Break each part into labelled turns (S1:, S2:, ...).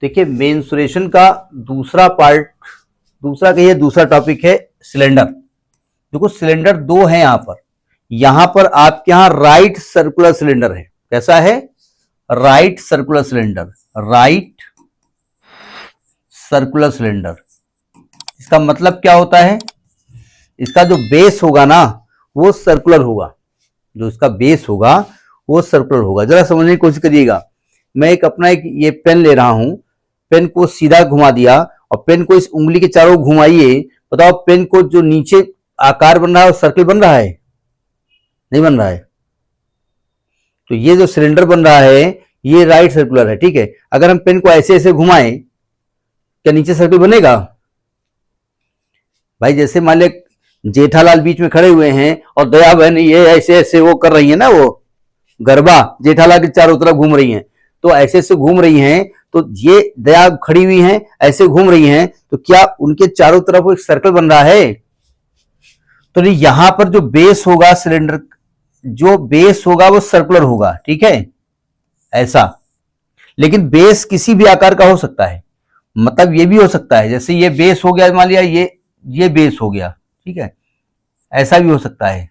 S1: देखिए मेंसुरेशन का दूसरा पार्ट, दूसरा कहिए दूसरा टॉपिक है सिलेंडर। देखो सिलेंडर दो है यहां पर आपके यहां राइट सर्कुलर सिलेंडर है। कैसा है? Right circular cylinder, right circular cylinder. इसका मतलब क्या होता है? इसका जो बेस होगा ना वो सर्कुलर होगा, जो इसका बेस होगा वो सर्कुलर होगा। जरा समझने की कोशिश करिएगा। मैं एक ये पेन ले रहा हूं, पेन को सीधा घुमा दिया और पेन को इस उंगली के चारों घुमाइए, बताओ पेन को जो नीचे आकार बन रहा है वो सर्कल बन रहा है? नहीं बन रहा है। तो ये जो सिलेंडर बन रहा है ये राइट सर्कुलर है, ठीक है। अगर हम पेन को ऐसे ऐसे घुमाएं, क्या नीचे सर्कल बनेगा? भाई जैसे मान ले जेठालाल बीच में खड़े हुए हैं और दया बहन ये ऐसे ऐसे वो कर रही है ना, वो गरबा जेठालाल के चारों तरफ घूम रही हैं, तो ऐसे ऐसे घूम रही हैं, तो ये दया खड़ी हुई हैं ऐसे घूम रही हैं, तो क्या उनके चारों तरफ एक सर्कल बन रहा है? तो नहीं, यहां पर जो बेस होगा सिलेंडर, जो बेस होगा वो सर्कुलर होगा, ठीक है, ऐसा। लेकिन बेस किसी भी आकार का हो सकता है। मतलब ये भी हो सकता है जैसे ये बेस हो गया, मान लिया ये बेस हो गया, ठीक है, ऐसा भी हो सकता है।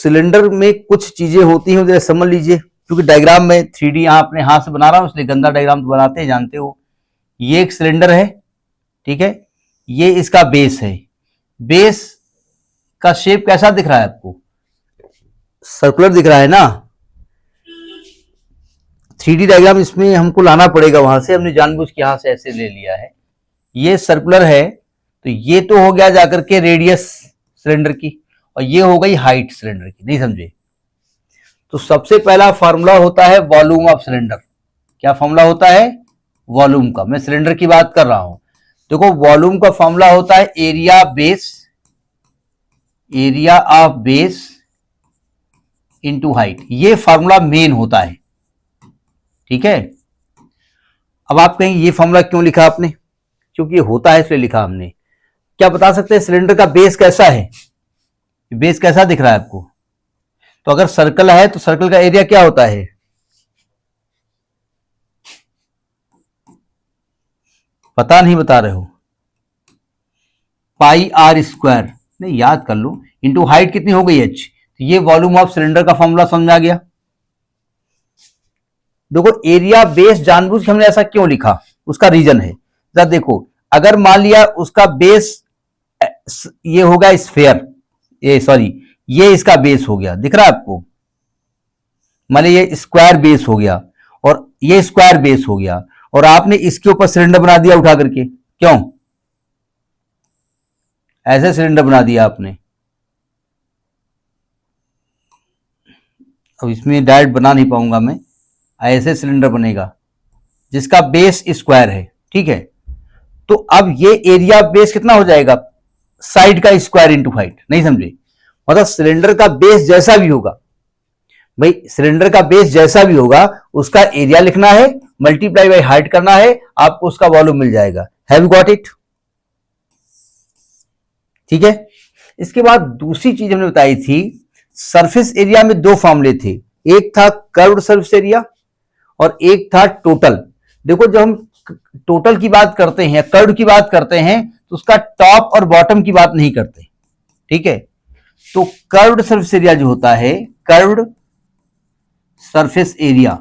S1: सिलेंडर में कुछ चीजें होती हैं, जैसे समझ लीजिए, क्योंकि डायग्राम में 3D यहां अपने हाथ से बना रहा हूं इसलिए गंदा डायग्राम तो बनाते हैं, जानते हो। ये एक सिलेंडर है, ठीक है, ये इसका बेस है। बेस का शेप कैसा दिख रहा है आपको? सर्कुलर दिख रहा है ना। 3D डायग्राम इसमें हमको लाना पड़ेगा वहां से, हमने जानबूझ के यहां से ऐसे ले लिया है। ये सर्कुलर है, तो ये तो हो गया जाकर के रेडियस सिलेंडर की, और ये हो गई हाइट सिलेंडर की। नहीं समझे? तो सबसे पहला फॉर्मूला होता है वॉल्यूम ऑफ सिलेंडर। क्या फॉर्मूला होता है? वॉल्यूम का। मैं सिलेंडर की बात कर रहा हूं। देखो वॉल्यूम का फॉर्मूला होता है area base, area of base into height. ये फॉर्मूला मेन होता है, ठीक है। अब आप कहेंगे ये फॉर्मूला क्यों लिखा आपने? क्योंकि ये होता है इसलिए लिखा हमने। क्या बता सकते हैं सिलेंडर का बेस कैसा है? बेस कैसा दिख रहा है आपको? तो अगर सर्कल है तो सर्कल का एरिया क्या होता है? पता नहीं बता रहे हो? पाई आर स्क्वायर, नहीं याद कर लो, इंटू हाइट कितनी हो गई h। तो ये वॉल्यूम ऑफ सिलेंडर का फॉर्मूला समझ आ गया। देखो एरिया बेस जानबूझ के हमने ऐसा क्यों लिखा, उसका रीजन है। जरा देखो, अगर मान लिया उसका बेस ये होगा स्फेयर, ये सॉरी ये इसका बेस हो गया, दिख रहा है आपको? मान लीजिए ये स्क्वायर बेस हो गया और ये स्क्वायर बेस हो गया, और आपने इसके ऊपर सिलेंडर बना दिया उठा करके, क्यों ऐसे सिलेंडर बना दिया आपने? अब इसमें डायरेक्ट बना नहीं पाऊंगा मैं, ऐसे सिलेंडर बनेगा जिसका बेस स्क्वायर है, ठीक है। तो अब ये एरिया बेस कितना हो जाएगा? साइड का स्क्वायर इंटू हाइट। नहीं समझे? मतलब सिलेंडर का बेस जैसा भी होगा, भाई सिलेंडर का बेस जैसा भी होगा उसका एरिया लिखना है, मल्टीप्लाई बाई हाइट करना है, आपको उसका वॉल्यूम मिल जाएगा। Have you got it? ठीक है। इसके बाद दूसरी चीज हमने बताई थी, सरफेस एरिया में दो फॉर्मूले थे, एक था कर्व्ड सरफेस एरिया और एक था टोटल। देखो जब हम टोटल की बात करते हैं, कर्व्ड की बात करते हैं, तो उसका टॉप और बॉटम की बात नहीं करते, ठीक है। तो कर्व्ड सरफेस एरिया जो होता है, curved surface area,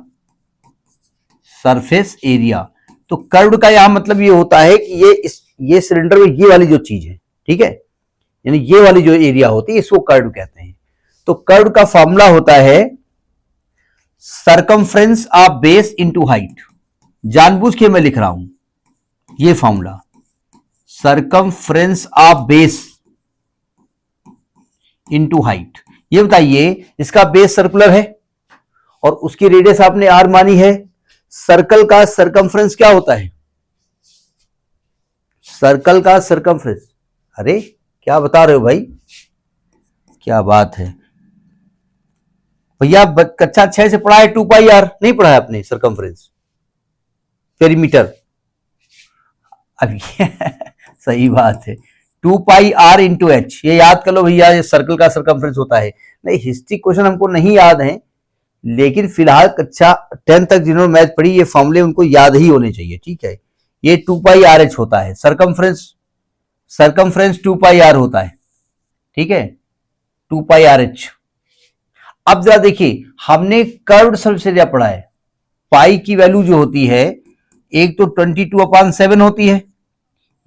S1: surface area, तो कर्व्ड का यहां मतलब ये होता है कि ये सिलेंडर में ये वाली जो चीज है, ठीक है, यानी ये वाली जो एरिया होती है इसको कर्व्ड कहते हैं। तो कर्व्ड का फॉर्मूला होता है circumference of base into height. जानबूझ के मैं लिख रहा हूं ये formula, circumference of base into height. ये बताइए इसका बेस सर्कुलर है और उसकी रेडियस आपने आर मानी है। सर्कल का सरकमफ्रेंस क्या होता है? सर्कल का सरकमफ्रेंस, अरे क्या बता रहे हो भाई, क्या बात है भैया, कक्षा 6 से पढ़ा है 2 पाई आर, नहीं पढ़ा है आपने सरकमफ्रेंस, पेरीमीटर? अब सही बात है, 2 पाई आर इंटू एच, ये याद कर लो भैया, ये सर्कल का सरकमफ्रेंस होता है। नहीं, हिस्ट्री क्वेश्चन हमको नहीं याद है, लेकिन फिलहाल कक्षा 10 तक जिन्होंने मैथ पढ़ी ये फॉर्मूले उनको याद ही होने चाहिए। ठीक है, ये 2πRh होता है, सरकमफ्रेंस 2πr होता है। ठीक है, 2πRh। अब जरा देखिए, हमने कर्व्ड सरफेस एरिया पढ़ा है, पाई की वैल्यू जो होती है एक तो 22/7 होती है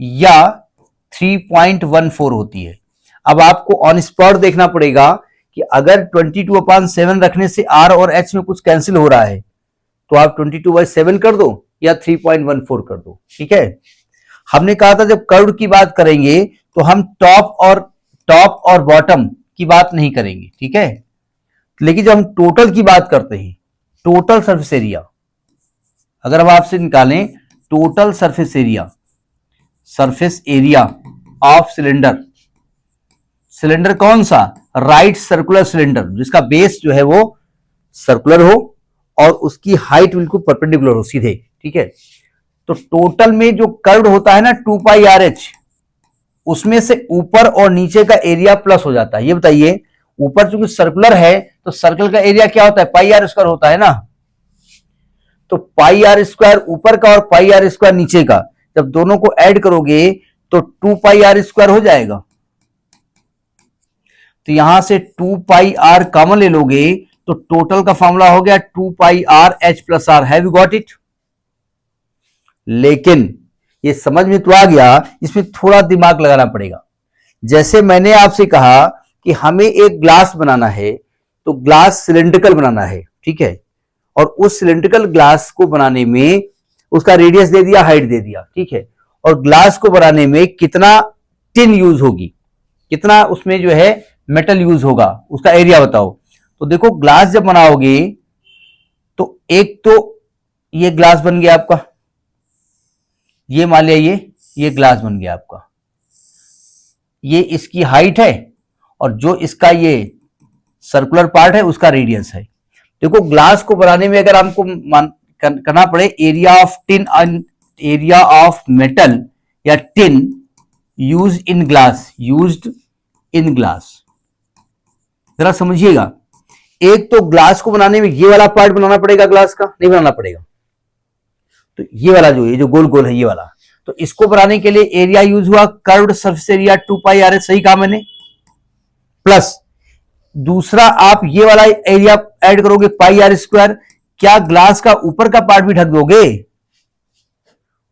S1: या 3.14 होती है। अब आपको ऑन स्पॉट देखना पड़ेगा कि अगर 22/7 रखने से r और h में कुछ कैंसिल हो रहा है तो आप 22/7 कर दो या 3.14 कर दो। ठीक है, हमने कहा था जब कर्व की बात करेंगे तो हम टॉप और बॉटम की बात नहीं करेंगे। ठीक है, लेकिन जब हम टोटल की बात करते हैं, टोटल सरफेस एरिया, अगर हम आपसे निकालें total surface area of cylinder कौन सा, राइट सर्कुलर सिलेंडर, जिसका बेस जो है वो सर्कुलर हो और उसकी हाइट बिल्कुल परपेंडिकुलर हो, सीधे। ठीक है, तो टोटल में जो कर्व होता है ना 2πRh, उसमें से ऊपर और नीचे का एरिया प्लस हो जाता है। ये बताइए, ऊपर चूंकि सर्कुलर है तो सर्कल का एरिया क्या होता है, πr² होता है ना, तो πr² ऊपर का और πr² नीचे का, जब दोनों को ऐड करोगे तो 2πr² हो जाएगा। तो यहां से 2πr कॉमन ले लोगे तो टोटल का फॉर्मूला हो गया 2πRh+r। Have you got it? लेकिन ये समझ में तो आ गया, इसमें थोड़ा दिमाग लगाना पड़ेगा। जैसे मैंने आपसे कहा कि हमें एक ग्लास बनाना है, तो ग्लास सिलेंड्रिकल बनाना है। ठीक है, और उस सिलेंड्रिकल ग्लास को बनाने में उसका रेडियस दे दिया, हाइट दे दिया। ठीक है, और ग्लास को बनाने में कितना टिन यूज होगी, कितना उसमें जो है मेटल यूज होगा, उसका एरिया बताओ। तो देखो, ग्लास जब बनाओगे तो एक तो ये ग्लास बन गया आपका, ये मान लिया ये ग्लास बन गया आपका, ये इसकी हाइट है और जो इसका ये सर्कुलर पार्ट है उसका रेडियस है। देखो, ग्लास को बनाने में अगर हमको करना पड़े एरिया ऑफ मेटल या टिन यूज्ड इन ग्लास, जरा समझिएगा। एक तो ग्लास को बनाने में ये वाला पार्ट बनाना पड़ेगा, ग्लास का नहीं बनाना पड़ेगा, तो ये वाला जो गोल गोल है ये वाला, तो इसको बनाने के लिए एरिया यूज हुआ कर्व्ड सरफेस एरिया 2πRh, सही कहा मैंने। प्लस दूसरा आप ये वाला एरिया ऐड करोगे πr²। क्या ग्लास का ऊपर का पार्ट भी ढक दोगे?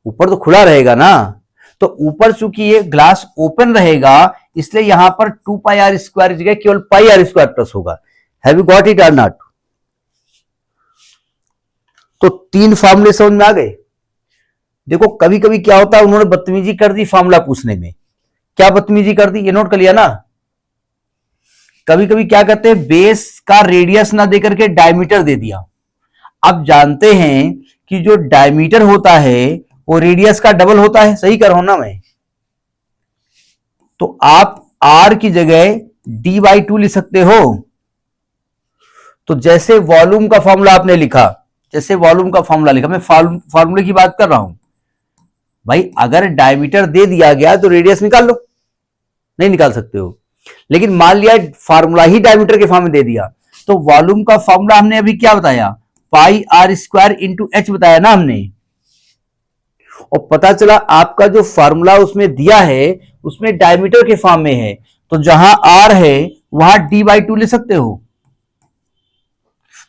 S1: ऊपर तो खुला रहेगा ना, तो ऊपर चूंकि ये ग्लास ओपन रहेगा इसलिए यहां पर 2πr² की जगह केवल πr² प्लस होगा। हैव यू गॉट इट और नॉट? तो 3 फॉर्मूले समझ में आ गए। देखो, कभी कभी क्या होता है, उन्होंने बदतमीजी कर दी फॉर्मूला पूछने में। क्या बदतमीजी कर दी, ये नोट कर लिया ना। कभी कभी क्या करते हैं, बेस का रेडियस ना देकर के डायमीटर दे दिया। अब जानते हैं कि जो डायमीटर होता है वो रेडियस का डबल होता है, सही कर रहा हूं ना मैं। तो आप r की जगह d/2 लिख सकते हो। तो जैसे वॉल्यूम का फॉर्मूला आपने लिखा, मैं फॉर्मूले की बात कर रहा हूं भाई। अगर डायमीटर दे दिया गया तो रेडियस निकाल लो, नहीं निकाल सकते हो। लेकिन मान लिया फार्मूला ही डायमीटर के फॉर्म में दे दिया, तो वॉल्यूम का फॉर्मूला हमने अभी क्या बताया, πr² इंटू h बताया ना हमने। और पता चला आपका जो फार्मूला उसमें दिया है उसमें डायमीटर के फॉर्म में है, तो जहां r है वहां d/2 ले सकते हो।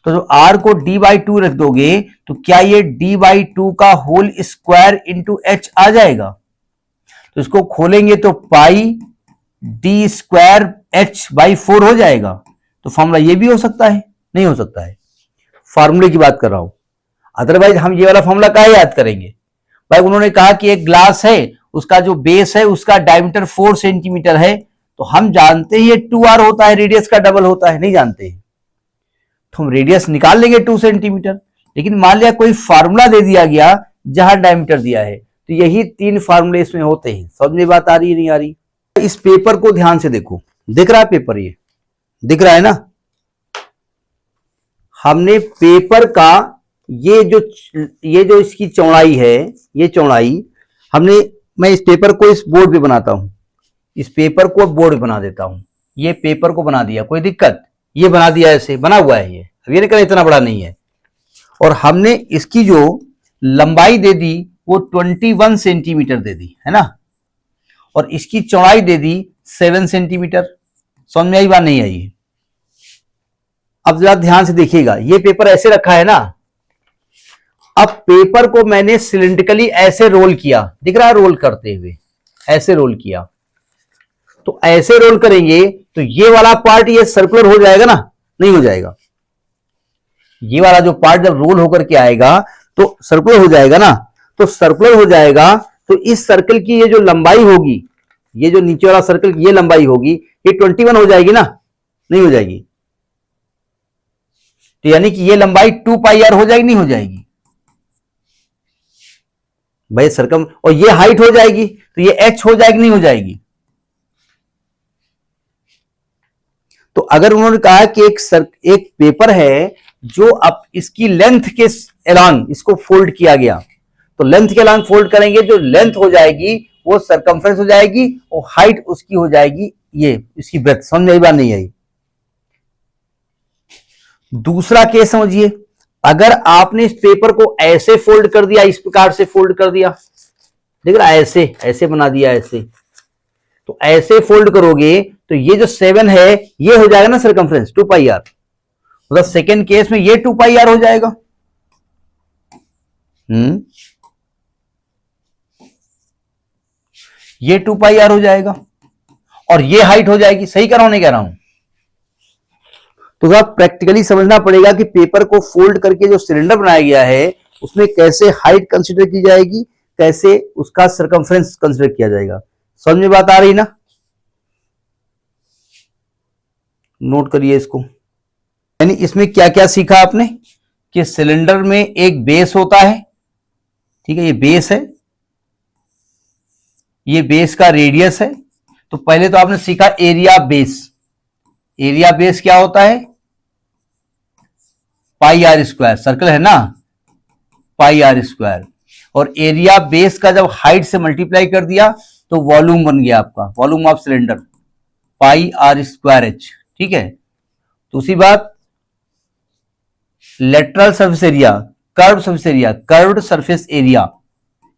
S1: तो जो r को d/2 रख दोगे तो क्या ये d/2 का होल स्क्वायर इंटू h आ जाएगा। तो इसको खोलेंगे तो पाई d² h/4 हो जाएगा। तो फॉर्मूला ये भी हो सकता है, नहीं हो सकता है, फार्मूले की बात कर रहा हूं। अदरवाइज हम ये वाला फॉर्मूला काहे याद करेंगे भाई। उन्होंने कहा कि एक ग्लास है, उसका जो बेस है उसका डायमीटर 4 सेंटीमीटर है, तो हम जानते हैं ये 2r होता है, रेडियस का डबल होता है, नहीं जानते हैं तो हम रेडियस निकाल लेंगे 2 सेंटीमीटर। लेकिन मान लिया कोई फार्मूला दे दिया गया जहां डायमीटर दिया है, तो यही 3 फार्मूले इसमें होते हैं। समझ में बात आ रही है, नहीं आ रही? इस पेपर को ध्यान से देखो, दिख रहा है पेपर, ये दिख रहा है ना। हमने पेपर का ये जो इसकी चौड़ाई है, ये चौड़ाई हमने, मैं इस पेपर को इस बोर्ड पे बनाता हूं, इस पेपर को बोर्ड पे बना देता हूं, ये पेपर को बना दिया, कोई दिक्कत? ये बना दिया, ऐसे बना हुआ है ये, अब ये नहीं कहना इतना बड़ा नहीं है। और हमने इसकी जो लंबाई दे दी वो 21 सेंटीमीटर दे दी है ना, और इसकी चौड़ाई दे दी 7 सेंटीमीटर। समझ में आई बात नहीं आई? अब जरा ध्यान से देखिएगा, ये पेपर ऐसे रखा है ना, अब पेपर को मैंने सिलिंड्रिकली ऐसे रोल किया, दिख रहा है रोल करते हुए, ऐसे रोल किया। तो ऐसे रोल करेंगे तो ये वाला पार्ट ये सर्कुलर हो जाएगा ना? नहीं हो जाएगा। ये वाला जो पार्ट जब रोल होकर के आएगा तो सर्कुलर हो जाएगा ना, तो सर्कुलर हो जाएगा तो इस सर्कल की ये जो लंबाई होगी, ये जो नीचे वाला सर्कल की ये लंबाई होगी, ये 21 हो जाएगी ना? नहीं हो जाएगी। तो यानी कि ये लंबाई 2 पाई आर हो जाएगी, नहीं हो जाएगी भाई सर्कम, और ये हाइट हो जाएगी तो ये h हो जाएगी, नहीं हो जाएगी? तो अगर उन्होंने कहा कि एक पेपर है जो अब इसकी लेंथ के एलान इसको फोल्ड किया गया, तो लेंथ के एलान फोल्ड करेंगे, जो लेंथ हो जाएगी वो सरकमफ्रेंस हो जाएगी और हाइट उसकी हो जाएगी ये, इसकी ब्रेथ। समझ में आई बात नहीं आई? दूसरा केस समझिए, अगर आपने इस पेपर को ऐसे फोल्ड कर दिया, इस प्रकार से फोल्ड कर दिया, देख रहा, ऐसे ऐसे बना दिया, ऐसे, तो ऐसे फोल्ड करोगे तो ये जो 7 है ये हो जाएगा ना सरकमफ्रेंस 2 पाई आर, मतलब सेकेंड केस में ये 2 पाई आर हो जाएगा। ये 2 पाई आर हो जाएगा और ये हाइट हो जाएगी। सही कह रहा हूं नहीं कह रहा हूं? तो आप प्रैक्टिकली समझना पड़ेगा कि पेपर को फोल्ड करके जो सिलेंडर बनाया गया है उसमें कैसे हाइट कंसीडर की जाएगी, कैसे उसका सरकमफ्रेंस कंसीडर किया जाएगा। समझ में बात आ रही ना? नोट करिए इसको। यानी इसमें क्या क्या सीखा आपने कि सिलेंडर में एक बेस होता है, ठीक है, ये बेस है, ये बेस का रेडियस है। तो पहले तो आपने सीखा एरिया बेस। एरिया बेस क्या होता है? पाई आर स्क्वायर, सर्कल है ना, पाई आर स्क्वायर। और एरिया बेस का जब हाइट से मल्टीप्लाई कर दिया तो वॉल्यूम बन गया आपका, volume of cylinder, pi are square h. ठीक है, दूसरी बात lateral surface area, curved surface area, curved surface area,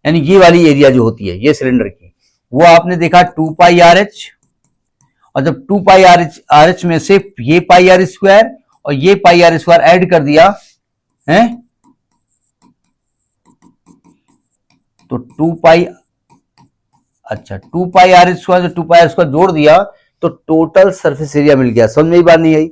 S1: यानी ये वाली एरिया जो होती है ये सिलेंडर की, वो आपने देखा 2 पाई आर एच। और जब 2 पाई आर एच में से ये पाई आर स्क्वायर और ये पाई आर स्क्वायर ऐड कर दिया है तो 2 पाई, अच्छा 2 pi are square, 2 pi are square जोड़ दिया तो टोटल सरफेस एरिया मिल गया। समझ में बात नहीं आई?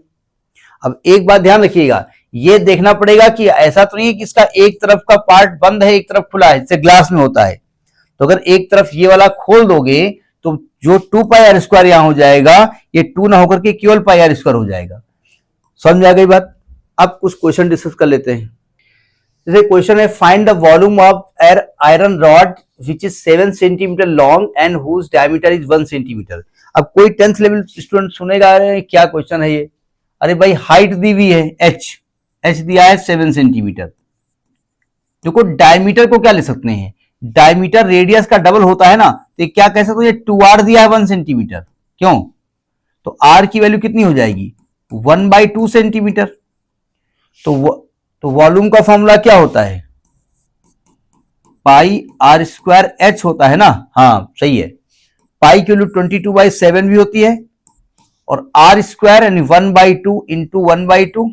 S1: अब एक बात ध्यान रखिएगा, ये देखना पड़ेगा कि ऐसा तो नहीं है कि इसका एक तरफ का पार्ट बंद है एक तरफ खुला है, जैसे ग्लास में होता है। तो अगर एक तरफ ये वाला खोल दोगे तो जो 2 पाई आर स्क्वायर यहां हो जाएगा ये 2 ना होकर के केवल पाई आर स्क्वायर हो जाएगा। समझ में आ गई बात? अब कुछ क्वेश्चन डिस्कस कर लेते हैं। जैसे क्वेश्चन है, find the volume of iron rod which is 7 centimetre long and whose diameter is 1 centimetre. अब कोई 10th लेवल स्टूडेंट सुनेगा, क्या क्वेश्चन है ये? अरे भाई हाइट दी हुई है एच दिया है 7 सेंटीमीटर। देखो डायमीटर को क्या ले सकते हैं, डायमीटर रेडियस का डबल होता है ना, तो क्या कह सकते हो, ये 2r दिया है 1 सेंटीमीटर, क्यों? तो r की वैल्यू कितनी हो जाएगी 1/2 सेंटीमीटर। तो वॉल्यूम का फॉर्मूला क्या होता है, पाई आर स्क्वायर एच होता है ना। हाँ सही है, पाई की वैल्यू 22/7 भी होती है और आर स्क्वायर यानी 1/2 इंटू 1/2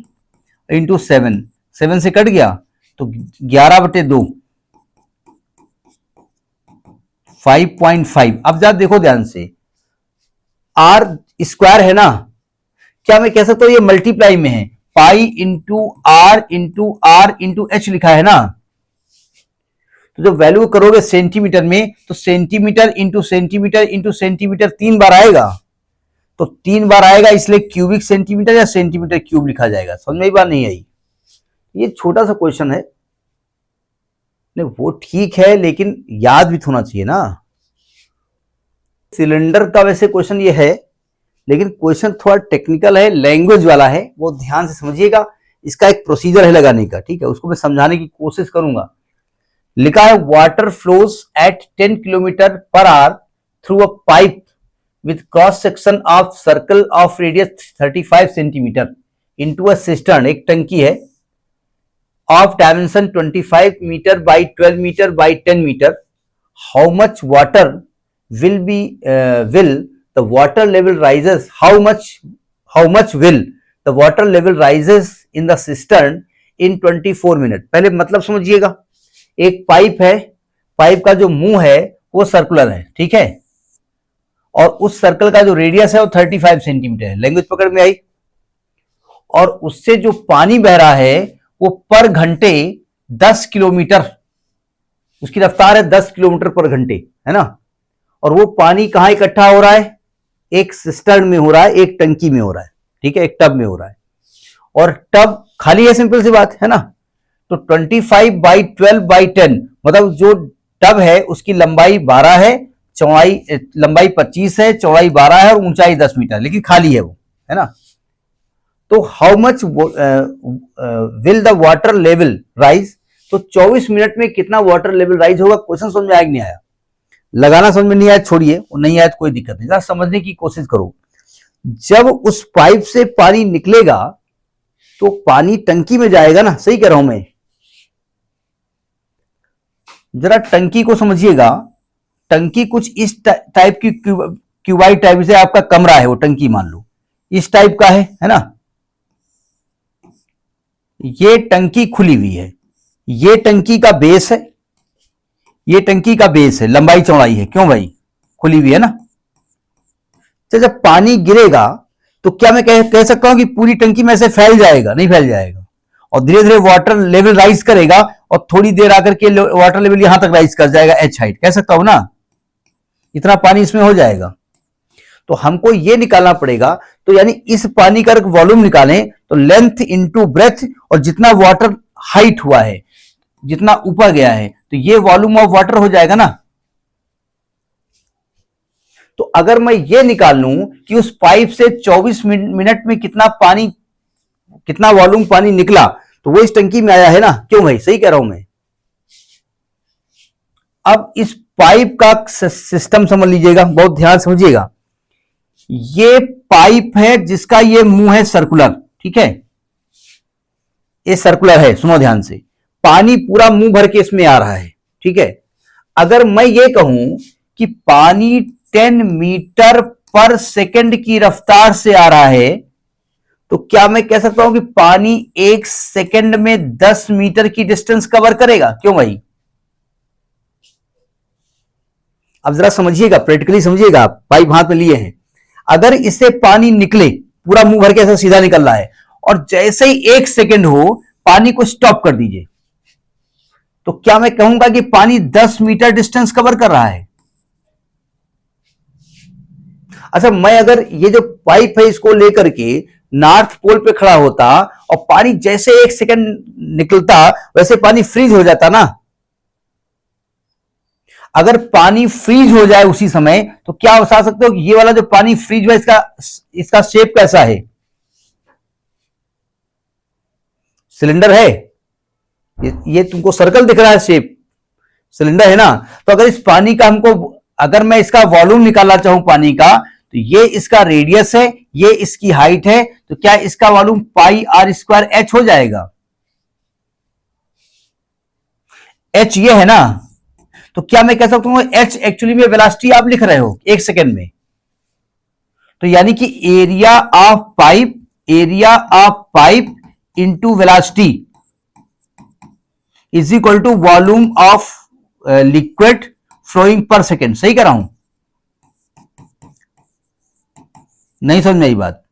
S1: इंटू 7 से कट गया तो 11/2 5.5। अब जरा देखो ध्यान से, आर स्क्वायर है ना, क्या मैं कह सकता हूं ये मल्टीप्लाई में है, pi into R into H लिखा है ना। तो जब वैल्यू करोगे सेंटीमीटर में तो सेंटीमीटर इंटू सेंटीमीटर 3 बार आएगा, तो 3 बार आएगा, इसलिए क्यूबिक सेंटीमीटर या सेंटीमीटर क्यूब लिखा जाएगा। समझ में बात नहीं आई? ये छोटा सा क्वेश्चन है, नहीं वो ठीक है लेकिन याद भी होना चाहिए ना। सिलेंडर का वैसे क्वेश्चन ये है, लेकिन क्वेश्चन थोड़ा टेक्निकल है, लैंग्वेज वाला है, वो ध्यान से समझिएगा। इसका एक प्रोसीजर है लगाने का, ठीक है, उसको मैं समझाने की कोशिश करूंगा। लिखा है water flows at 10 kilometre per hour through a pipe with cross section of circle of radius 35 centimeter into a cistern, एक टंकी है of dimension 25 meter by 12 meter by 10 meter, how much water will the water level rises, how much will the water level rises in the cistern in 24 minutes। पहले मतलब समझिएगा, एक pipe है, pipe का जो मुंह है वो सर्कुलर है, ठीक है, और उस सर्कल का जो रेडियस है वो 35 सेंटीमीटर है, लैंग्वेज पकड़ में आई, और उससे जो पानी बह रहा है वो पर घंटे 10 किलोमीटर, उसकी रफ्तार है 10 किलोमीटर पर घंटे, है ना, और वो पानी कहां इकट्ठा हो रहा है, एक सिस्टर्न में हो रहा है, एक टंकी में हो रहा है, ठीक है, एक टब में हो रहा है, और टब खाली है, सिंपल सी बात है ना। तो 25 बाई 12 बाई 10 मतलब जो टब है उसकी लंबाई 12 है, चौड़ाई लंबाई 25 है, चौड़ाई 12 है और ऊंचाई 10 मीटर, लेकिन खाली है वो, है ना। तो how much will the water level rise, तो 24 मिनट में कितना वाटर लेवल राइज होगा। क्वेश्चन समझ में आया कि नहीं आया, लगाना समझ में नहीं आया छोड़िए, नहीं आया तो कोई दिक्कत नहीं, जरा समझने की कोशिश करो। जब उस पाइप से पानी निकलेगा तो पानी टंकी में जाएगा ना, सही कह रहा हूं मैं, जरा टंकी को समझिएगा। टंकी कुछ इस टाइप की क्यूबाइड टाइप से, आपका कमरा है वो टंकी मान लो इस टाइप का है ना, ये टंकी खुली हुई है, ये टंकी का बेस है, ये टंकी का बेस है, लंबाई चौड़ाई है, क्यों भाई, खुली हुई है ना। तो जब पानी गिरेगा तो क्या मैं कह सकता हूं कि पूरी टंकी में ऐसे फैल जाएगा, नहीं फैल जाएगा, और धीरे धीरे वाटर लेवल राइज करेगा और थोड़ी देर आकर के वाटर लेवल यहां तक राइज कर जाएगा, एच हाइट, कह सकता हूं ना, इतना पानी इसमें हो जाएगा। तो हमको ये निकालना पड़ेगा, तो यानी इस पानी का वॉल्यूम निकालें तो लेंथ इंटू ब्रेथ, और जितना वाटर हाइट हुआ है, जितना ऊपर गया है, तो ये वॉल्यूम ऑफ वाटर हो जाएगा ना। तो अगर मैं ये निकाल लूं कि उस पाइप से 24 मिनट में कितना पानी, कितना वॉल्यूम पानी निकला, तो वो इस टंकी में आया है ना, क्यों भाई, सही कह रहा हूं मैं। अब इस पाइप का सिस्टम समझ लीजिएगा, बहुत ध्यान समझिएगा। ये पाइप है जिसका ये मुंह है सर्कुलर, ठीक है, ये सर्कुलर है, सुनो ध्यान से, पानी पूरा मुंह भर के इसमें आ रहा है, ठीक है। अगर मैं ये कहूं कि पानी 10 मीटर पर सेकंड की रफ्तार से आ रहा है, तो क्या मैं कह सकता हूं कि पानी 1 सेकंड में 10 मीटर की डिस्टेंस कवर करेगा, क्यों भाई। अब जरा समझिएगा, प्रैक्टिकली समझिएगा, आप पाइप हाथ में लिए हैं, अगर इससे पानी निकले, पूरा मुंह भर के ऐसा सीधा निकल रहा है, और जैसे ही 1 सेकंड हो पानी को स्टॉप कर दीजिए, तो क्या मैं कहूंगा कि पानी 10 मीटर डिस्टेंस कवर कर रहा है। अच्छा, मैं अगर ये जो पाइप है इसको लेकर के नॉर्थ पोल पे खड़ा होता और पानी जैसे 1 सेकंड निकलता वैसे पानी फ्रीज हो जाता ना। अगर पानी फ्रीज हो जाए उसी समय, तो क्या आप बता सकते हो कि ये वाला जो पानी फ्रीज हुआ इसका शेप कैसा है, सिलेंडर है, ये तुमको सर्कल दिख रहा है, शेप सिलेंडर है ना। तो अगर इस पानी का हमको, अगर मैं इसका वॉल्यूम निकालना चाहूं पानी का, तो ये इसका रेडियस है, ये इसकी हाइट है, तो क्या इसका volume pi are square H हो जाएगा। एच ये है ना, तो क्या मैं कह सकता हूं एच एक्चुअली में वेलोसिटी आप लिख रहे हो 1 सेकेंड में, तो यानी कि area of pipe into velocity is equal to volume of liquid flowing per second. सही कह रहा हूं, नहीं समझ में आई बात,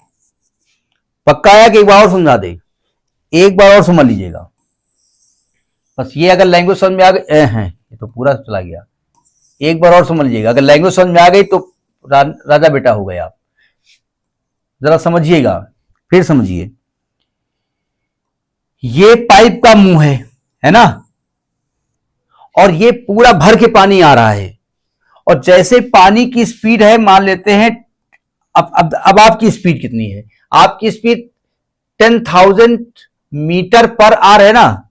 S1: पक्का आया कि एक बार और समझा दे, एक बार और समझ लीजिएगा बस। ये अगर लैंग्वेज समझ में आ गई है, ये तो पूरा चला गया, एक बार और समझ लीजिएगा, अगर लैंग्वेज समझ में आ गई तो राजा बेटा हो गए आप। जरा समझिएगा, फिर समझिए, ये पाइप का मुंह है ना, और ये पूरा भर के पानी आ रहा है, और जैसे पानी की स्पीड है, मान लेते हैं, अब आपकी स्पीड कितनी है, आपकी स्पीड 10,000 मीटर पर आवर है ना,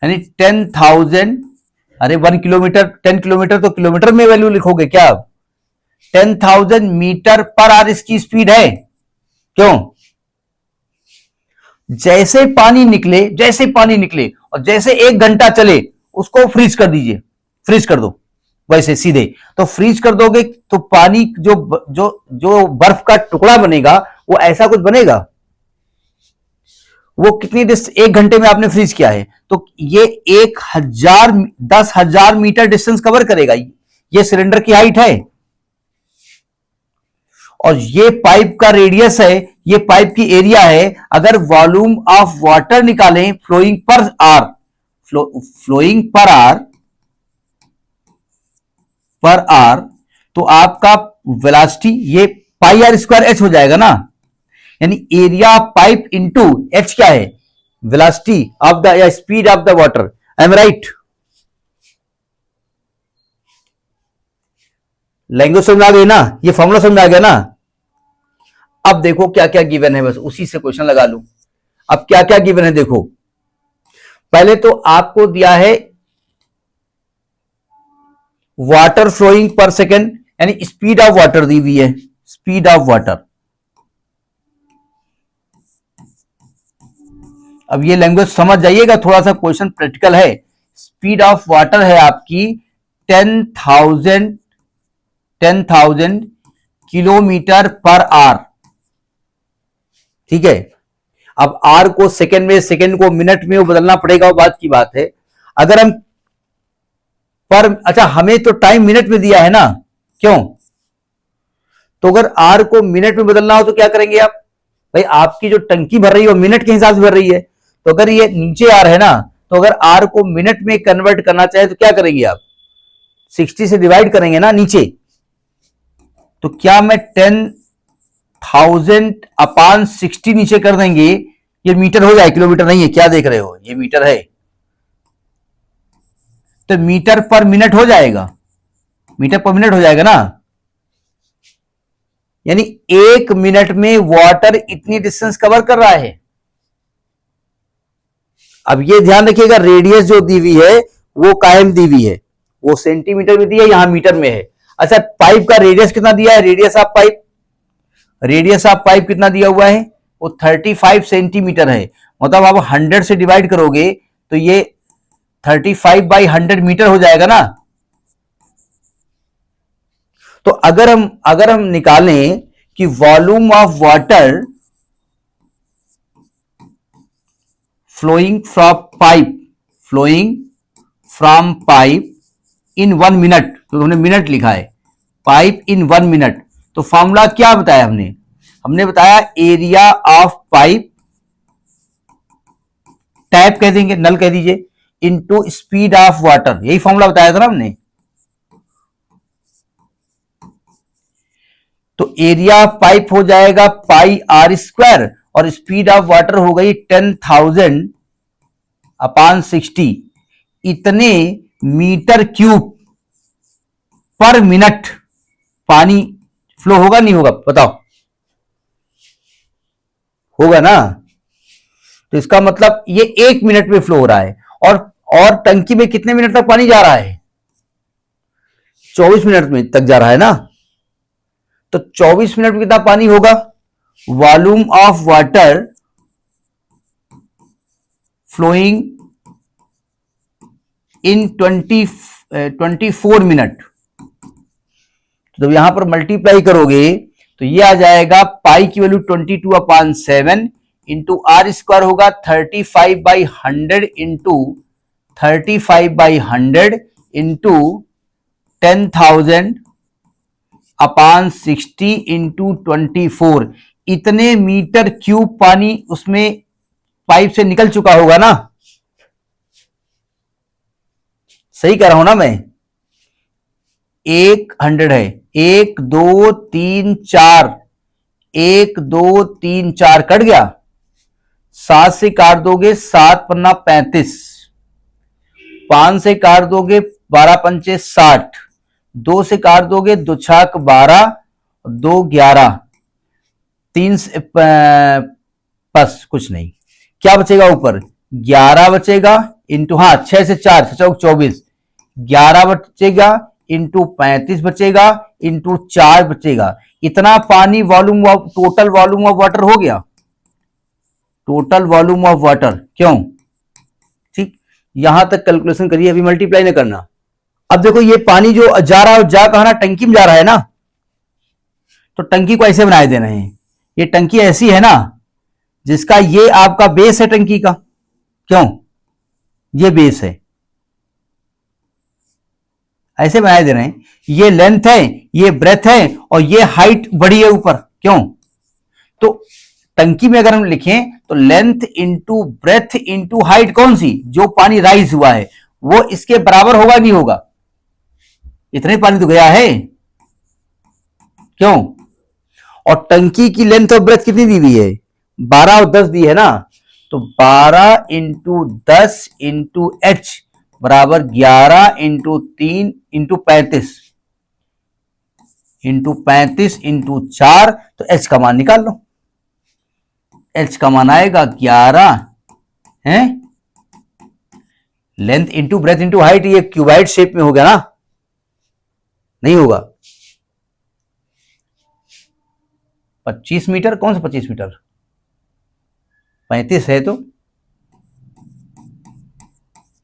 S1: यानी 10,000, अरे 1 किलोमीटर, 10 किलोमीटर तो किलोमीटर में वैल्यू लिखोगे क्या आप, 10,000 मीटर पर आवर इसकी स्पीड है। क्यों? जैसे पानी निकले और जैसे 1 घंटा चले उसको फ्रीज कर दीजिए, फ्रीज कर दो वैसे सीधे, तो फ्रीज कर दोगे तो पानी जो जो जो बर्फ का टुकड़ा बनेगा वो ऐसा कुछ बनेगा। वो कितनी 1 घंटे में आपने फ्रीज किया है, तो ये 10,000 मीटर डिस्टेंस कवर करेगा। ये सिलेंडर की हाइट है और ये पाइप का रेडियस है, ये पाइप की एरिया है। अगर वॉल्यूम ऑफ वाटर निकालें flowing per hour, flowing per hour, तो आपका वेलोसिटी ये पाई आर स्क्वायर एच हो जाएगा ना, यानी एरिया पाइप इनटू एच क्या है, वेलोसिटी ऑफ द या speed of the water. I am right? Language समझ आ गई ना, ये फॉर्मूला समझ आ गया ना। अब देखो क्या क्या गिवन है, बस उसी से क्वेश्चन लगा लूं। अब क्या क्या गिवन है देखो, पहले तो आपको दिया है वाटर फ्लोइंग पर सेकेंड, यानी स्पीड ऑफ वाटर दी हुई है, स्पीड ऑफ वाटर। अब ये लैंग्वेज समझ जाइएगा, थोड़ा सा क्वेश्चन प्रैक्टिकल है। स्पीड ऑफ वाटर है आपकी 10,000 किलोमीटर पर आवर, ठीक है। अब आर को सेकेंड में, सेकेंड को मिनट में वो बदलना पड़ेगा, वो बात की बात है। अगर हम अच्छा हमें तो टाइम मिनट में दिया है ना, क्यों? तो अगर आर को मिनट में बदलना हो तो क्या करेंगे आप? भाई आपकी जो टंकी भर रही है वो मिनट के हिसाब से भर रही है, तो अगर ये नीचे आर है ना, तो अगर आर को मिनट में कन्वर्ट करना चाहे तो क्या करेंगे आप? 60 से डिवाइड करेंगे ना नीचे। तो क्या मैं 10,000 अपान 60 नीचे कर देंगे, ये मीटर हो जाए, किलोमीटर नहीं है, क्या देख रहे हो, ये मीटर है, तो मीटर पर मिनट हो जाएगा, मीटर पर मिनट हो जाएगा ना। यानी 1 मिनट में वाटर इतनी डिस्टेंस कवर कर रहा है। अब ये ध्यान रखिएगा, रेडियस जो दी हुई है वो कायम दी हुई है, वो सेंटीमीटर में दी है, यहां मीटर में है। अच्छा पाइप का रेडियस कितना दिया है, रेडियस ऑफ पाइप कितना दिया हुआ है, वो 35 सेंटीमीटर है। मतलब आप 100 से डिवाइड करोगे तो ये 35/100 मीटर हो जाएगा ना। तो अगर हम निकालें कि volume of water flowing from pipe in 1 minute, तो हमने मिनट लिखा है, पाइप इन 1 मिनट, तो फॉर्मूला क्या बताया हमने बताया एरिया ऑफ पाइप, टैप कह देंगे, नल कह दीजिए, इनटू स्पीड ऑफ वाटर, यही फॉर्मूला बताया था ना हमने। तो एरिया पाइप हो जाएगा पाई आर स्क्वायर और स्पीड ऑफ वाटर हो गई 10,000 अपान 60, इतने मीटर क्यूब पर मिनट पानी फ्लो होगा नहीं होगा, बताओ? होगा ना। तो इसका मतलब ये 1 मिनट में फ्लो हो रहा है, और टंकी में कितने मिनट तक पानी जा रहा है? 24 मिनट में तक जा रहा है ना। तो 24 मिनट में कितना पानी होगा? Volume of water flowing in 24 minute, तो यहां पर मल्टीप्लाई करोगे तो ये आ जाएगा पाई की वैल्यू 22/7 इंटू आर स्क्वायर होगा 35/100 इंटू 35/100 इंटू 10,000 अपान 60 इंटू 24, इतने मीटर क्यूब पानी उसमें पाइप से निकल चुका होगा ना। सही कह रहा हूं ना मैं? 100 है, 1 2 3 4, 1 2 3 4 कट गया, 7 से काट दोगे 7 पन्ना 35, 5 से काट दोगे 12 पंचे 60, 2 से काट दोगे 2 छाक 12, 2 11, 3 से बस कुछ नहीं, क्या बचेगा ऊपर? 11 बचेगा इंटू, हाँ 6 से 4 24, 11 बचेगा इंटू 35 बचेगा इंटू 4 बचेगा। इतना पानी volume of, total volume of water हो गया, टोटल वॉल्यूम ऑफ वाटर। क्यों? ठीक, यहां तक कैलकुलेशन करिए, अभी मल्टीप्लाई नहीं करना। अब देखो ये पानी जो जा रहा है, जा कहां ना, टंकी में जा रहा है ना, तो टंकी को ऐसे बनाए देना है। ये टंकी ऐसी है ना, जिसका ये आपका बेस है टंकी का। क्यों? ये बेस है, ऐसे बनाए दे रहे हैं। ये लेंथ है, ये ब्रेथ है, और ये हाइट बड़ी है ऊपर। क्यों? तो टंकी में अगर हम लिखें तो length into breadth into height, कौन सी? जो पानी राइज हुआ है वो इसके बराबर होगा नहीं होगा? इतने पानी तो गया है। क्यों? और टंकी की लेंथ और ब्रेथ कितनी दी हुई है? 12 और 10 दी है ना, तो 12 इंटू 10 इंटू एच बराबर 11 इंटू 3 इंटू 35 इंटू 35 इंटू 4, तो एच का मान निकाल लो। एच का मान आएगा 11 है, length into breadth into height, ये क्यूबाइड शेप में हो गया ना, नहीं होगा? 25 मीटर, कौन सा 25 मीटर? 35 है तो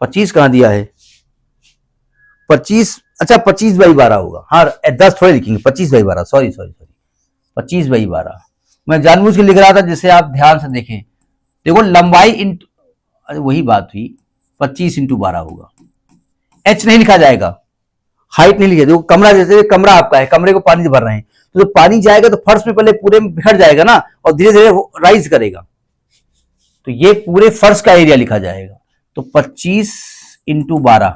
S1: 25 कहां दिया है? 25, अच्छा 25/12 होगा। हाँ 10 थोड़े लिखेंगे, 25/12, सॉरी 25/12। मैं जानबूझ के लिख रहा था जिससे आप ध्यान से देखें। देखो लंबाई इंटू, वही बात हुई, 25 इंटू 12 होगा। एच नहीं लिखा जाएगा, हाइट नहीं लिखा। देखो कमरा, जैसे कमरा आपका है, कमरे को पानी से भर रहे हैं, तो जब पानी जाएगा तो फर्श में पहले पूरे में बिखर जाएगा ना, और धीरे धीरे राइज करेगा, तो ये पूरे फर्श का एरिया लिखा जाएगा। तो 25 इंटू 12,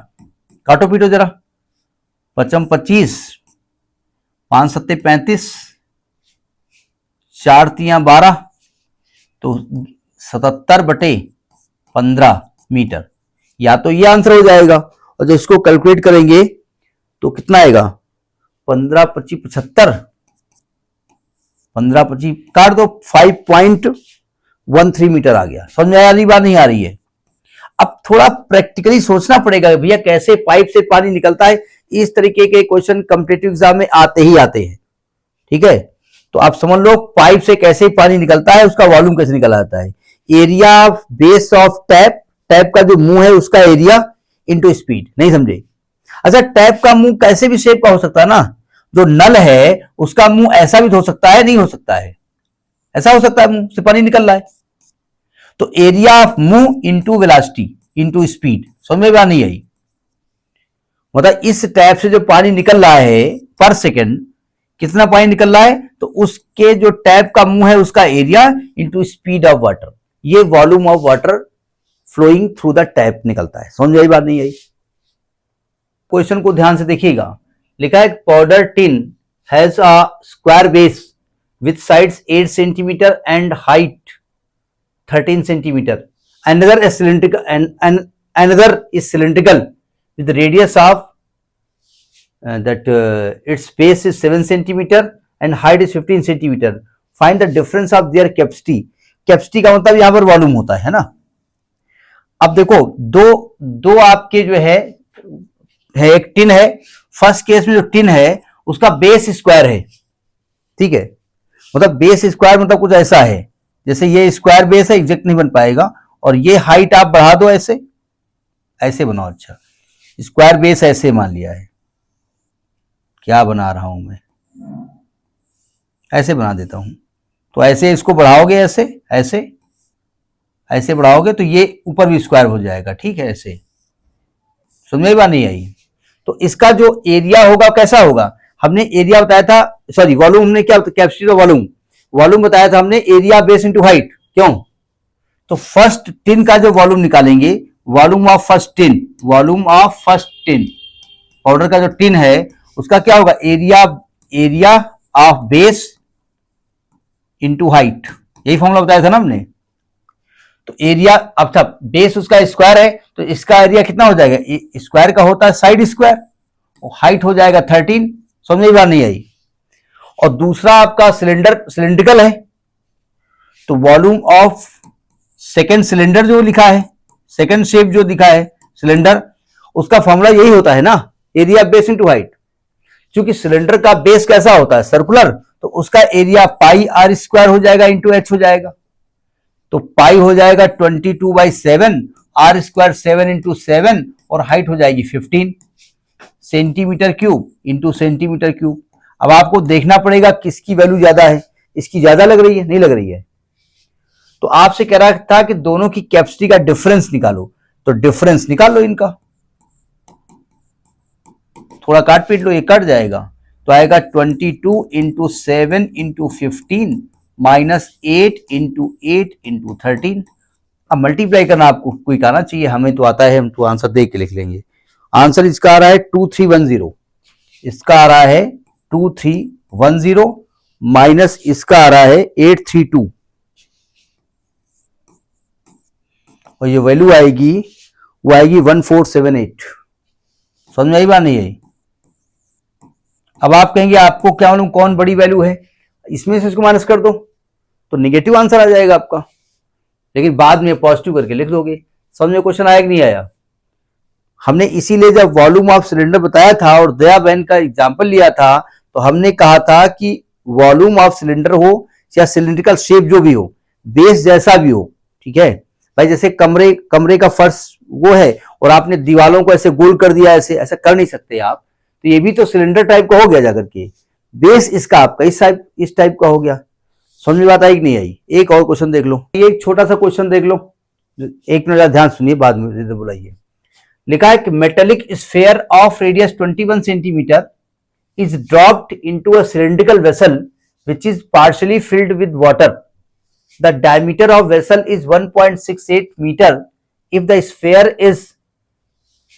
S1: काटो पीटो जरा, 55 25, 5 7 35, 4 3 12, तो 77/15 मीटर। या तो ये आंसर हो जाएगा, और जो इसको कैलकुलेट करेंगे तो कितना आएगा? 15 25 75, 15 25 काट दो, 5.13 मीटर आ गया। समझ में आ रही बात, नहीं आ रही है? अब थोड़ा प्रैक्टिकली सोचना पड़ेगा भैया, कैसे पाइप से पानी निकलता है। इस तरीके के क्वेश्चन कॉम्पिटिटिव एग्जाम में आते ही आते हैं, ठीक है? तो आप समझ लो पाइप से कैसे पानी निकलता है, उसका वॉल्यूम कैसे निकल आता है। Area base of tap, tap का जो मुंह है उसका एरिया इंटू स्पीड। नहीं समझे? अच्छा, टैप का मुंह कैसे भी शेप का हो सकता है ना, जो नल है उसका मुंह ऐसा भी हो सकता है, नहीं हो सकता है? ऐसा हो सकता है, मुंह से पानी निकल रहा है। तो एरिया ऑफ मुंह इंटू वेलोसिटी इंटू स्पीड। समझ में बात नहीं आई? मतलब इस टैप से जो पानी निकल रहा है पर सेकेंड, कितना पानी निकल रहा है, तो उसके जो टैप का मुंह है उसका area into speed of water, ये volume of water flowing through the tap निकलता है। समझ आई बात, नहीं आई? क्वेश्चन को ध्यान से देखिएगा। लिखा है powder tin has a square base with sides 8 centimetre and height 13 centimetre. Another is cylindrical and another is cylindrical with the radius of its base is 7 centimeter and height is 15 centimeter. Find the difference of their capacity. Capacity का मतलब यहाँ पर volume होता है ना। अब देखो दो आपके जो है एक टिन है। फर्स्ट केस में जो टिन है उसका बेस स्क्वायर है, ठीक है? मतलब बेस स्क्वायर मतलब कुछ ऐसा है, जैसे ये स्क्वायर बेस है, एग्जैक्ट नहीं बन पाएगा, और ये हाइट आप बढ़ा दो, ऐसे बनाओ। अच्छा, स्क्वायर बेस ऐसे मान लिया है, क्या बना रहा हूं मैं, ऐसे बना देता हूं। तो ऐसे इसको बढ़ाओगे, ऐसे बढ़ाओगे तो ये ऊपर भी स्क्वायर हो जाएगा, ठीक है? ऐसे समझ में बात नहीं आई? तो इसका जो एरिया होगा कैसा होगा, हमने एरिया बताया था, सॉरी वॉल्यूम, हमने क्या कैपेसिटी तो वॉल्यूम बताया था हमने, एरिया बेस इनटू हाइट। क्यों? तो फर्स्ट टिन का जो वॉल्यूम निकालेंगे, volume of first tin, powder का जो टिन है उसका क्या होगा, area of base into height. यही फॉर्मूला बताया था ना हमने। तो एरिया, अब था बेस उसका स्क्वायर है तो इसका एरिया कितना हो जाएगा, स्क्वायर का होता है साइड स्क्वायर, और हाइट हो जाएगा 13। समझ में बात नहीं आई? और दूसरा आपका सिलेंड्रिकल है, तो वॉल्यूम ऑफ सेकेंड सिलेंडर जो लिखा है, सेकेंड शेप जो दिखा है सिलेंडर, उसका फॉर्मूला यही होता है ना, एरिया बेस इनटू हाइट। क्योंकि सिलेंडर का बेस कैसा होता है, सर्कुलर, तो उसका एरिया पाई आर स्क्वायर हो जाएगा इंटू एच हो जाएगा। तो पाई हो जाएगा 22/7, आर स्क्वायर 7 इंटू 7, और हाइट हो जाएगी 15 centimetre cube into centimetre cube. अब आपको देखना पड़ेगा किसकी वैल्यू ज्यादा है, इसकी ज्यादा लग रही है, नहीं लग रही है, तो आपसे कह रहा था कि दोनों की कैपेसिटी का डिफरेंस निकालो, तो डिफरेंस निकाल लो इनका, थोड़ा काट पीट लो, ये कट जाएगा, तो आएगा 22 into 7 into 15 minus 8 into 8 into 13। अब मल्टीप्लाई करना आपको क्विक आना चाहिए, हमें तो आता है, हम तो आंसर देख के लिख लेंगे। आंसर इसका आ रहा है 2310, इसका आ रहा है 2310 माइनस इसका आ रहा है 832, और ये वैल्यू आएगी, वो आएगी 1478। समझ में आई बात नहीं आई? अब आप कहेंगे आपको क्या मालूम कौन बड़ी वैल्यू है, इसमें से इसको माइनस कर दो तो निगेटिव आंसर आ जाएगा आपका, लेकिन बाद में पॉजिटिव करके लिख दोगे। समझ में क्वेश्चन आया कि नहीं आया? हमने इसीलिए जब वॉल्यूम ऑफ सिलेंडर बताया था और दया बहन का एग्जाम्पल लिया था, तो हमने कहा था कि वॉल्यूम ऑफ सिलेंडर हो या सिलिंड्रिकल शेप जो भी हो, बेस जैसा भी हो, ठीक है भाई, जैसे कमरे का फर्श वो है और आपने दीवालों को ऐसे गोल कर दिया, ऐसे ऐसा कर नहीं सकते आप, तो ये भी तो सिलेंडर टाइप का हो गया जाकर के, बेस इसका आपका इस टाइप का हो गया। समझ में बात आई कि नहीं आई? एक और क्वेश्चन देख लो, ये एक छोटा सा क्वेश्चन देख लो, एक मिनट ध्यान सुनिए, बाद में बुलाइए। लिखा है कि metallic sphere of radius 21 centimetre is dropped into a cylindrical vessel which is partially filled with water. The diameter of vessel is 1.68 meter. If the sphere is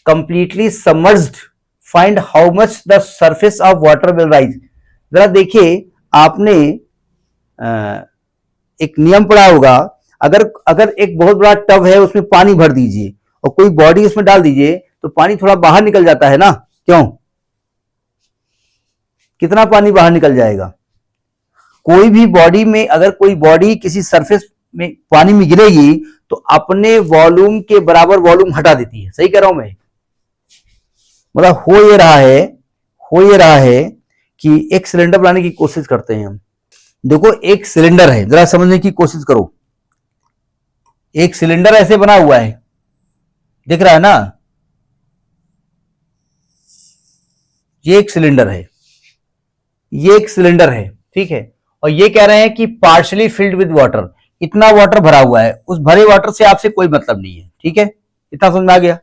S1: completely submerged, find how much the surface of water will rise. जरा देखिए, आपने एक नियम पढ़ा होगा, अगर एक बहुत बड़ा टब है, उसमें पानी भर दीजिए और कोई बॉडी उसमें डाल दीजिए, तो पानी थोड़ा बाहर निकल जाता है ना, क्यों? कितना पानी बाहर निकल जाएगा? कोई भी बॉडी में, अगर कोई बॉडी किसी सरफेस में पानी में गिरेगी तो अपने वॉल्यूम के बराबर वॉल्यूम हटा देती है। सही कह रहा हूं मैं? मतलब हो ये रहा है कि एक सिलेंडर बनाने की कोशिश करते हैं हम। देखो, एक सिलेंडर है, जरा समझने की कोशिश करो। एक सिलेंडर ऐसे बना हुआ है, दिख रहा है ना? ये एक सिलेंडर है, ये एक सिलेंडर है, ठीक है, और ये कह रहे हैं कि पार्शियली फिल्ड विद वाटर, इतना वाटर भरा हुआ है, उस भरे वाटर से आपसे कोई मतलब नहीं है, ठीक है, इतना समझ में आ गया।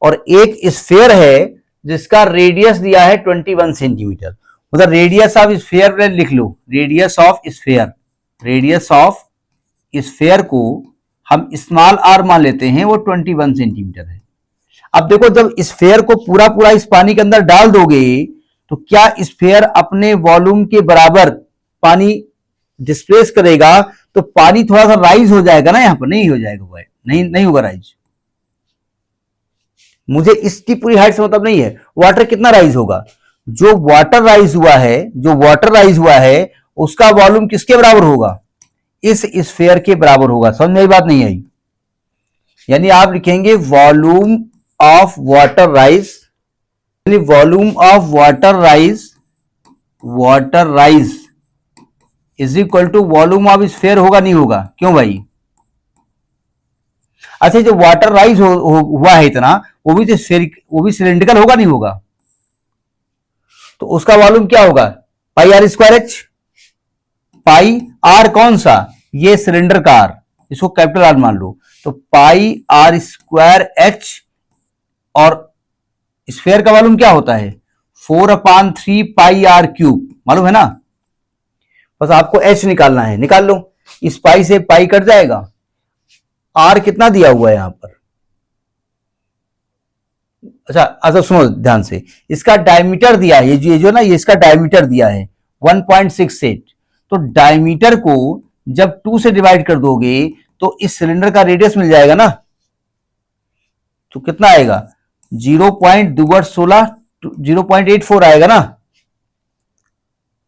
S1: और एक स्फीयर है जिसका रेडियस दिया है 21 सेंटीमीटर, मतलब रेडियस ऑफ स्फीयर लिख लो, रेडियस ऑफ स्फीयर को हम स्मॉल आर मान लेते हैं, वो 21 सेंटीमीटर है। अब देखो, जब स्फीयर को पूरा पूरा इस पानी के अंदर डाल दोगे तो क्या स्फीयर अपने वॉल्यूम के बराबर पानी डिस्प्लेस करेगा? तो पानी थोड़ा सा राइज हो जाएगा ना, यहां पर नहीं हो जाएगा, वो नहीं होगा राइज। मुझे इसकी पूरी हाइट से मतलब नहीं है, वाटर कितना राइज होगा? जो वाटर राइज हुआ है उसका वॉल्यूम किसके बराबर होगा? इस स्फीयर के बराबर होगा। समझ में आई बात नहीं आई? यानी आप लिखेंगे volume of water rise, volume of water rise is equal to volume of sphere होगा, नहीं होगा? क्यों भाई? अच्छा, जो वाटर राइज हुआ है इतना, वो भी सिलिंड्रिकल होगा, नहीं होगा? तो उसका वॉल्यूम क्या होगा? Pi are square H. Pi R कौन सा? ये सिलेंडर का आर, इसको कैपिटल आर मान लो, तो पाई आर स्क्वायर एच, और स्फीयर का वॉल्यूम क्या होता है? 4/3 पाई आर क्यूब, मालूम है ना? बस आपको एच निकालना है, निकाल लो, इस पाई से पाई कट जाएगा। आर कितना दिया हुआ है यहां पर? अच्छा सुनो ध्यान से, इसका डायमीटर दिया है, ये जो ना, ये इसका डायमीटर दिया है 1.68, तो डायमीटर को जब 2 से डिवाइड कर दोगे तो इस सिलेंडर का रेडियस मिल जाएगा ना, तो कितना आएगा? 0.2/16 0.84 आएगा ना,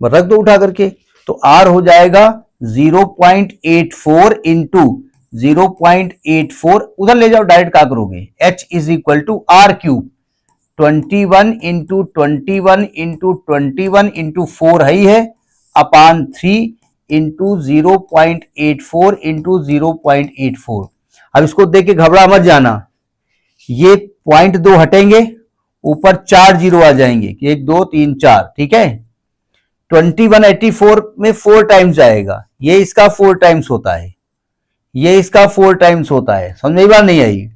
S1: रख दो उठा करके, तो आर हो जाएगा 0.84 इंटू 0.84, उधर ले जाओ, डायरेक्ट क्या करोगे? H is equal to R cube, 21 into 21 into 21 into 4 है अपान 3 इंटू 0.84 इंटू 0.84। अब इसको देख के घबरा मत जाना, ये 0.2 हटेंगे, ऊपर 4 जीरो आ जाएंगे, 1 2 3 4, ठीक है। 2184 में 4 टाइम्स आएगा, ये इसका 4 टाइम्स होता है, ये इसका 4 टाइम्स होता है, समझ में बात नहीं आई।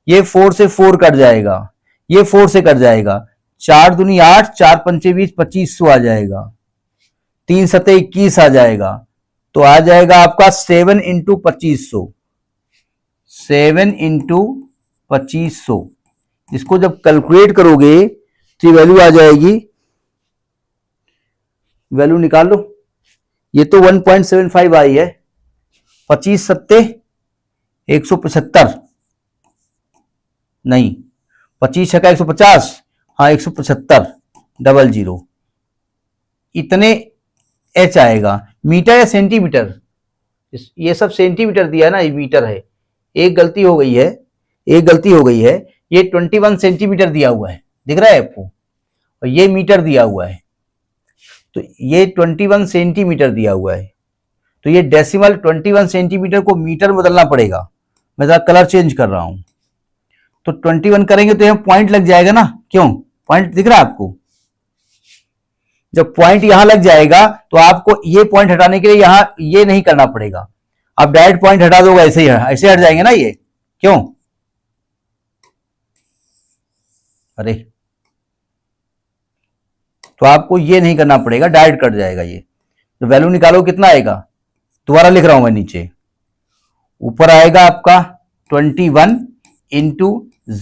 S1: ये 4 से 4 कट जाएगा, ये 4 से कट जाएगा, 4 दूनी 8, 4 पंचे 20, 2500 आ जाएगा, 3 सते 21 आ जाएगा, तो आ जाएगा आपका 7 इंटू 2500, 7 इंटू 2500। इसको जब कैलकुलेट करोगे तो वैल्यू आ जाएगी, वैल्यू निकाल लो, ये तो 1.75 आई है, 25 सत्ते 175, नहीं 25 छक्का 150, हाँ 175 डबल जीरो, इतने एच आएगा। मीटर या सेंटीमीटर, ये सब सेंटीमीटर दिया ना, ये मीटर है, एक गलती हो गई है, एक गलती हो गई है, ये 21 सेंटीमीटर दिया हुआ है, दिख रहा है आपको, और ये मीटर दिया हुआ है, तो ये 21 सेंटीमीटर दिया हुआ है, तो ये डेसिमल 21 सेंटीमीटर को मीटर में बदलना पड़ेगा। मैं जरा कलर चेंज कर रहा हूं, तो 21 करेंगे तो यहां पॉइंट लग जाएगा ना, क्यों, पॉइंट दिख रहा है आपको, जब पॉइंट यहां लग जाएगा तो आपको ये पॉइंट हटाने के लिए यहां ये नहीं करना पड़ेगा, आप डायरेक्ट पॉइंट हटा दोगे, ऐसे ही ऐसे हट जाएंगे ना ये, क्यों, अरे तो आपको ये नहीं करना पड़ेगा, डायरेक्ट कट जाएगा ये। तो वैल्यू निकालो कितना आएगा, दोबारा लिख रहा हूं मैं नीचे, ऊपर आएगा आपका 21 इंटू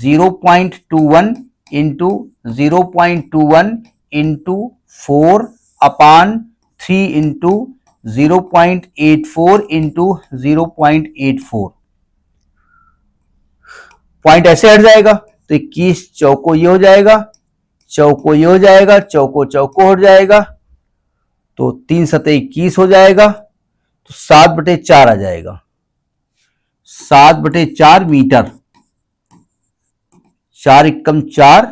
S1: 0.21 इंटू 0.21 इंटू 4 अपान 3 इंटू 0.84 इंटू 0.84, पॉइंट ऐसे हट जाएगा, तो 21 चौको ये हो जाएगा, चौको ये हो जाएगा, चौको चौको हट जाएगा, तो 3 सते 21 हो जाएगा, तो 7/4 आ जाएगा, 7/4 मीटर, 4 एकम 4,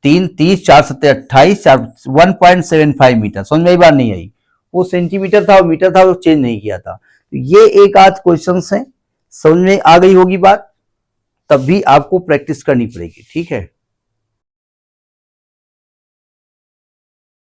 S1: 3 30, 4 सत्ते 28, 1.75 मीटर। समझ में बात नहीं आई, वो सेंटीमीटर था, वो मीटर था, वो चेंज नहीं किया था। तो ये एक आध क्वेश्चन है, समझ में आ गई होगी बात, तब भी आपको प्रैक्टिस करनी पड़ेगी, ठीक है।